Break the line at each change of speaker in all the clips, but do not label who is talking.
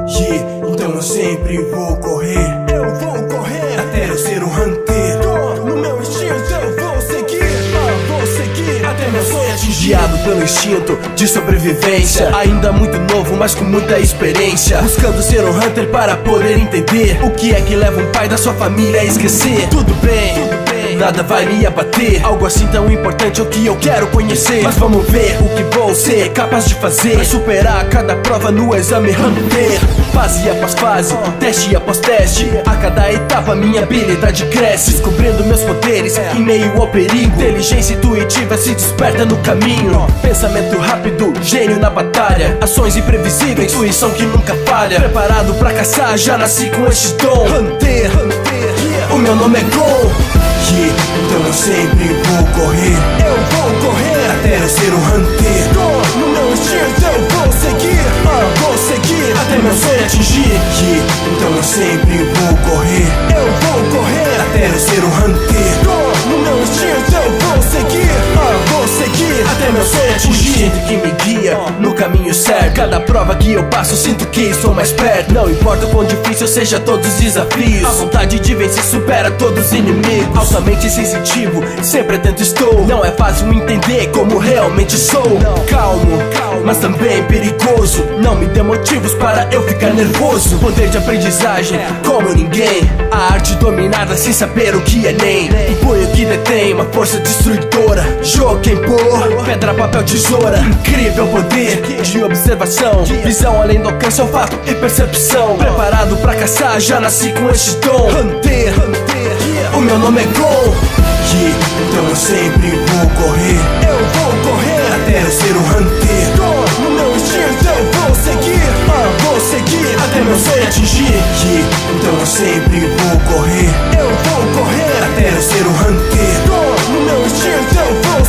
Então eu sempre vou correr. Eu vou correr até eu ser um hunter. Tô no meu instinto, eu vou seguir até meu sonho atingir. Guiado pelo instinto de sobrevivência, ainda muito novo, mas com muita experiência, buscando ser um hunter para poder entender o que é que leva um pai da sua família a esquecer. Tudo bem, nada vai me abater. Algo assim tão importante é o que eu quero conhecer. Mas vamos ver o que vou ser capaz de fazer pra superar cada prova no exame hunter. Fase após fase, teste após teste, a cada etapa minha habilidade cresce, descobrindo meus poderes em meio ao perigo. Inteligência intuitiva se desperta no caminho. Pensamento rápido, gênio na batalha, ações imprevisíveis, intuição que nunca falha. Preparado pra caçar, já nasci com este dom. Hunter, o meu nome é Gon. Então eu sempre vou correr. Eu vou correr até eu ser um hunter. Tô no meu instinto, eu vou seguir até meu sonho atingir. Então eu sempre vou correr. Eu vou correr até eu ser um hunter. Tô no meu instinto, eu vou seguir até meu sonho atingir. Sinto que me guia no caminho certo. Cada prova que eu passo sinto que estou mais perto. Não importa o quão difícil seja todos os desafios, a vontade de vencer supera todos os inimigos. Altamente sensitivo, sempre atento estou. Não é fácil entender como realmente sou. Calmo, mas também perigoso. Não me dê motivos para eu ficar nervoso. Poder de aprendizagem como ninguém, a arte dominada sem saber o que é nem. Um punho que detém uma força destruidora. Jokenpô, pedra, papel, tesoura. Incrível poder de observação, visão além do alcance, olfato e percepção. Preparado pra caçar, já nasci com este dom. Hunter, o meu nome é Gon. Então eu sempre vou correr. Eu vou correr até eu ser um hunter. Tô no meu instinto, eu vou seguir até meu sonho atingir. Então eu sempre vou correr. Eu vou correr até eu ser um hunter. Tô no meu instinto, eu vou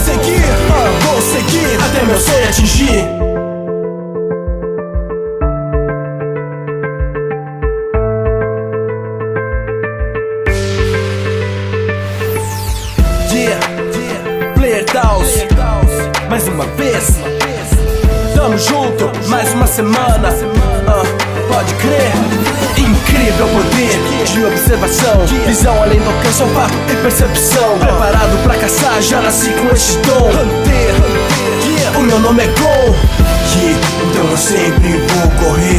seguir até meu sonho atingir. Player Taos, mais uma vez, tamo junto, mais uma semana. Pode crer, incrível poder de observação, visão além do alcance, olfato e percepção. Preparado pra caçar, já nasci com este dom. Hunter, o meu nome é Gon. Então eu sempre vou correr.